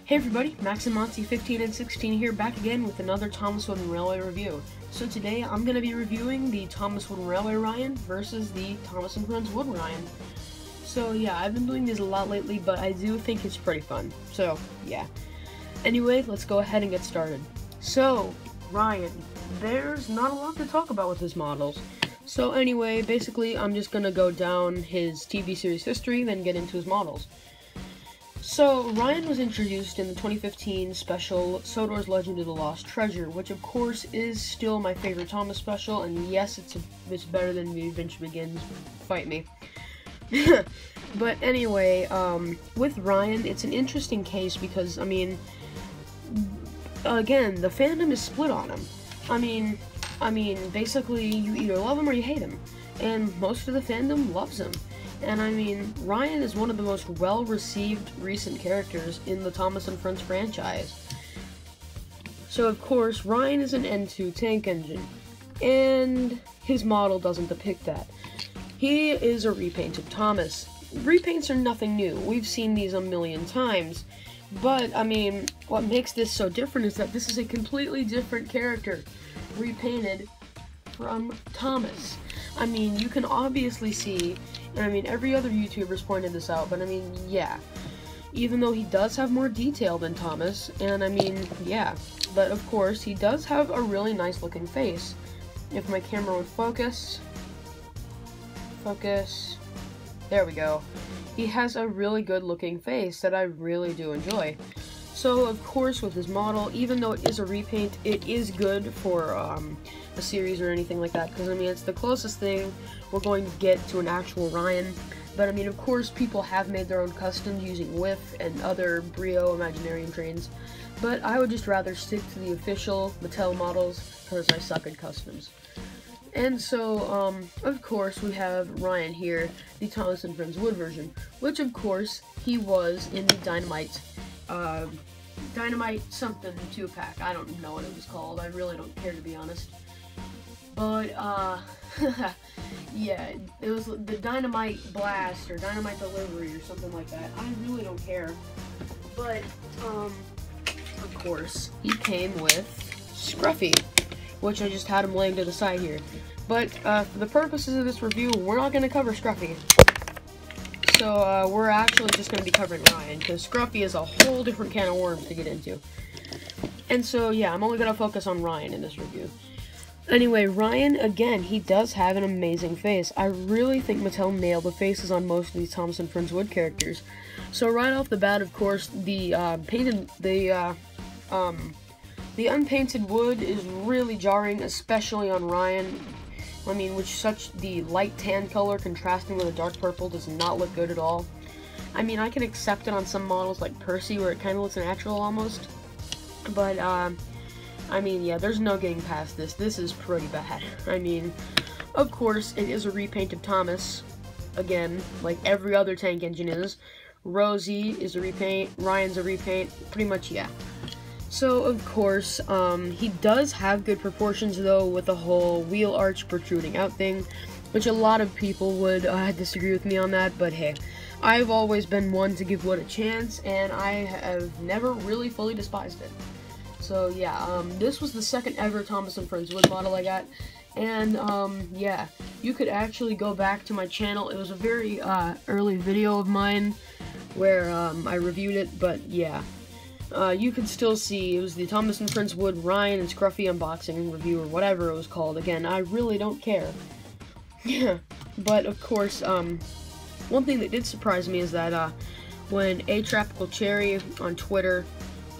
Hey everybody, Max and Monty 15 and 16 here, back again with another Thomas Wooden Railway review. So today I'm going to be reviewing the Thomas Wooden Railway Ryan versus the Thomas & Friends Wood Ryan. So yeah, I've been doing these a lot lately, but I do think it's pretty fun. So yeah. Anyway, let's go ahead and get started. So, Ryan, there's not a lot to talk about with his models. So anyway, basically I'm just going to go down his TV series history, then get into his models. So, Ryan was introduced in the 2015 special Sodor's Legend of the Lost Treasure, which of course is still my favorite Thomas special, and yes, it's better than The Adventure Begins, fight me. But anyway, with Ryan, it's an interesting case because, I mean, again, the fandom is split on him. I mean, basically, you either love him or you hate him, and most of the fandom loves him. And I mean, Ryan is one of the most well-received recent characters in the Thomas & Friends franchise. So of course, Ryan is an N2 tank engine, and his model doesn't depict that. He is a repaint of Thomas. Repaints are nothing new, we've seen these a million times, but I mean, what makes this so different is that this is a completely different character, repainted from Thomas. I mean, you can obviously see, and I mean, every other YouTuber's pointed this out, but I mean, yeah. Even though he does have more detail than Thomas, and I mean, yeah. But of course, he does have a really nice looking face. If my camera would focus. There we go. He has a really good looking face that I really do enjoy. So, of course, with his model, even though it is a repaint, it is good for a series or anything like that, because, I mean, it's the closest thing we're going to get to an actual Ryan. But, I mean, of course, people have made their own customs using Whiff and other Brio Imaginarium trains, but I would just rather stick to the official Mattel models, because I suck at customs. And so, of course, we have Ryan here, the Thomas & Friends Wood version, which, of course, he was in the Dynamite something 2-pack. I don't know what it was called. I really don't care, to be honest. But, yeah, it was the Dynamite Blast or Dynamite Delivery or something like that. I really don't care. But, of course, he came with Scruffy, which I just had him laying to the side here. But, for the purposes of this review, we're not going to cover Scruffy. So, we're actually just going to be covering Ryan, because Scruffy is a whole different can of worms to get into. And so, yeah, I'm only going to focus on Ryan in this review. Anyway, Ryan, again, he does have an amazing face. I really think Mattel nailed the faces on most of these Thomas & Friends Wood characters. So, right off the bat, of course, the unpainted wood is really jarring, especially on Ryan. I mean, the light tan color contrasting with a dark purple does not look good at all. I mean, I can accept it on some models like Percy, where it kind of looks natural almost. But, I mean, yeah, there's no getting past this. This is pretty bad. I mean, of course, it is a repaint of Thomas. Again, like every other tank engine is. Rosie is a repaint, Ryan's a repaint, pretty much, yeah. So, of course, he does have good proportions, though, with the whole wheel arch protruding out thing, which a lot of people would disagree with me on that, but hey, I've always been one to give wood a chance, and I have never really fully despised it. So, yeah, this was the second ever Thomas & Friends Wood model I got, and, yeah, you could actually go back to my channel. It was a very early video of mine where I reviewed it, but, yeah. You can still see it was the Thomas & Friends Wood Ryan and Scruffy unboxing review or whatever it was called. Again, I really don't care. Yeah, but of course, one thing that did surprise me is that when A Tropical Cherry on Twitter,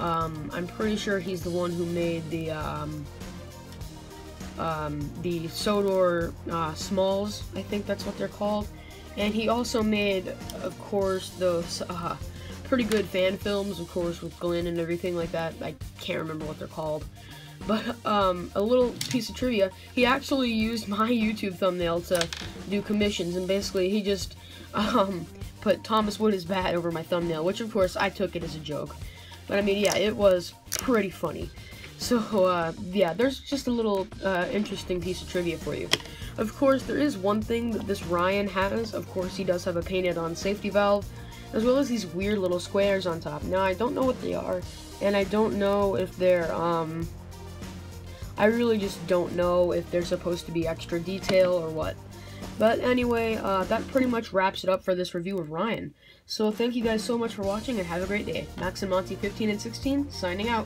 I'm pretty sure he's the one who made the Sodor Smalls, I think that's what they're called, and he also made, of course, those pretty good fan films, of course, with Glenn and everything like that. I can't remember what they're called. But, a little piece of trivia, he actually used my YouTube thumbnail to do commissions, and basically he just, put Thomas Wood is bad over my thumbnail, which of course I took it as a joke. But I mean, yeah, it was pretty funny. So, yeah, there's just a little, interesting piece of trivia for you. Of course, there is one thing that this Ryan has. Of course, he does have a painted-on safety valve, as well as these weird little squares on top. Now, I don't know what they are, and I don't know if they're, I really just don't know if they're supposed to be extra detail or what. But anyway, that pretty much wraps it up for this review of Ryan. So thank you guys so much for watching, and have a great day. Max and Monty 15 and 16, signing out.